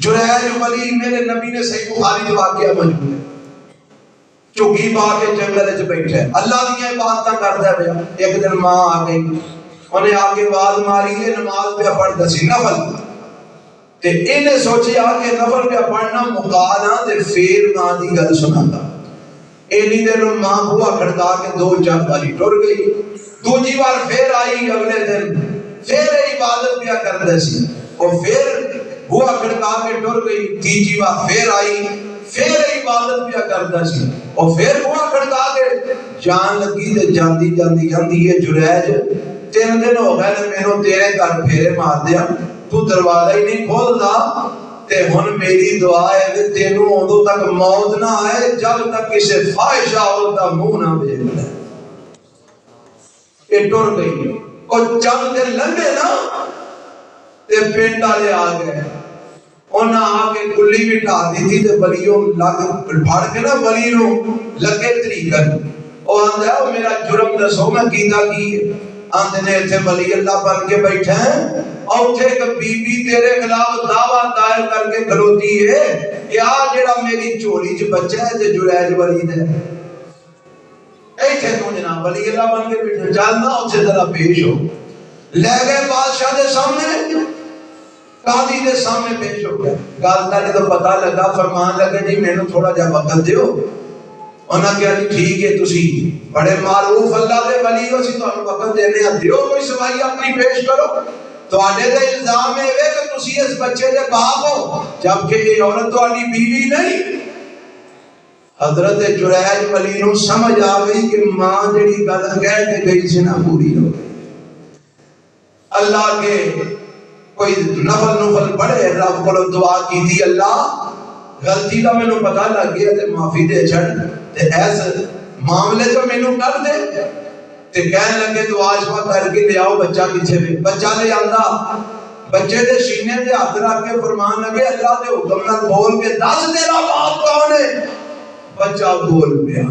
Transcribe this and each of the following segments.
جریج ولی میرے نبی نے صحیح بخاری جو واقعہ موجود ہے، چوکی پا کے جنگل وچ بیٹھا اللہ دی عبادت کردا پیا. ایک دن ماں آ گئی، انہیں آ کے آواز ماری ہے نماز پہ پڑھدا سی نفل، تے انہیں سوچیا کہ نفل پہ پڑھنا مقانا تے پھر ماں دی گل سناتا. اینی دیر ماں بوا کھڑکا کے 2-4 باری ٹر گئی. دوجی بار پھر آئی اگلے دن، پھر عبادت پیا کردا سی، اور پھر بوا کھڑکا کے ٹر گئی. تیجی بار پھر آئی، پھر عبادت پیا کردا سی، اور پھر بوا کھڑکا کے جان لگی تے جاندی جاندی جاندی یہ جریج 3 دن ہو گئے مینوں تیرے گھر پھیرے مار دیا، تو دروازہ ہی نہیں کھولدا، تے ہن میری دعا ہے کہ تینوں ادوں تک موت نہ آئے جب تک کسی فاحش عورت دا منہ نہ ویکھ لے. یہ ٹر گئی. اور چند دن لنگے نا تے پنڈ والے آ گئے، انہاں آ کے کلی بھی ٹھا دیتی تے ولیوں لگ پھڑ کے نا ولی نو لگے طریقن. او آندا میرا جرم دسو میں کیتا کی ہے. آندے نے اتنے ولی اللہ بن کے بیٹھے ہیں، اور اتنے ایک بی بی تیرے خلاف دعویٰ دائر کر کے کھلوتی ہے کہ آ جڑا میری چولی چ بچہ ہے تے جریج ولی دے. ایتھے تو جناب ولی اللہ بن کے بیٹھے، جاننا اتنے ذرا پیش ہو. لے گئے بادشاہ دے سامنے، قاضی دے سامنے پیش ہو گیا. گل کا جدوں پتہ لگا فرمان لگے جی مینوں تھوڑا جہا وقت دیو. انہاں کہا جی ٹھیک ہے تسی بڑے معروف اللہ دے ولی ہو، اسی تانوں وقت دینے ہاں، دیو کوئی سوائی اپنی پیش کرو. تواڈے تے الزام ہے کہ تسی اس بچے دے باپ ہو جبکہ یہ عورت تہاڈی بیوی نہیں. حضرت جریج ولی نو سمجھ آ گئی کہ ماں جڑی گل کہہ کے گئی سی نا پوری ہو گئی. اللہ کے کوئی نفل پڑھے، رب کو دعا کی تھی اللہ غلطی کا مینوں پتہ لگ گیا تے معافی دے چھڑ تے ایس معاملے تو مینوں کر دے. تے کہنے لگے دعا شفا کر کے لے آؤ بچہ پیچھے بھی. بچہ لے آندا، بچے دے سینے تے ہاتھ رکھ کے فرمان لگے اللہ دے حکم نال بول کے دس تیرا باپ کون ہے. بچہ بول پیا.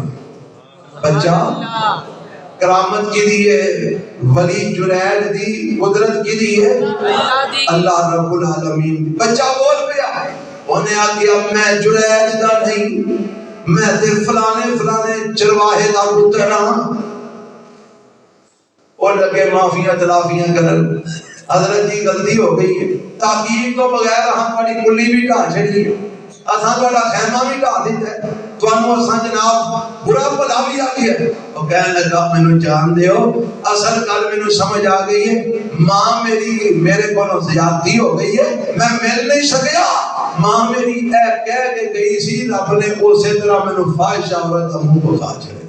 بچہ کرامت کی دی ہے، ولی جریج دی قدرت کی دی ہے اللہ رب العالمین. بچہ بول پیا. انہیں آگیا میں جریج دا نہیں، میں تے فلانے فلانے چرواہے دا پتر ہاں. اور لگے معافیاں تلافیاں کرن. حضرت جی غلطی ہو گئی ہے، تحقیق تو بغیر ہم بڑی کلی بھی ڈھا چھڑی ہے، اساں بڑا خیمہ بھی ڈھا دیتا ہے، تانوں اساں جناب برا بھلا بھی آ گیا. اور کہنے لگا مینوں جان دیو اصل گل مینوں سمجھ آ گئی ہے، ماں میرے کو زیادتی ہو گئی ہے، میں مل نہیں سکیا. ماں میری کہہ کے گئی سی، رب نے اسی طرح مینوں فاحش عورت دا منہ بخا چھڑیا.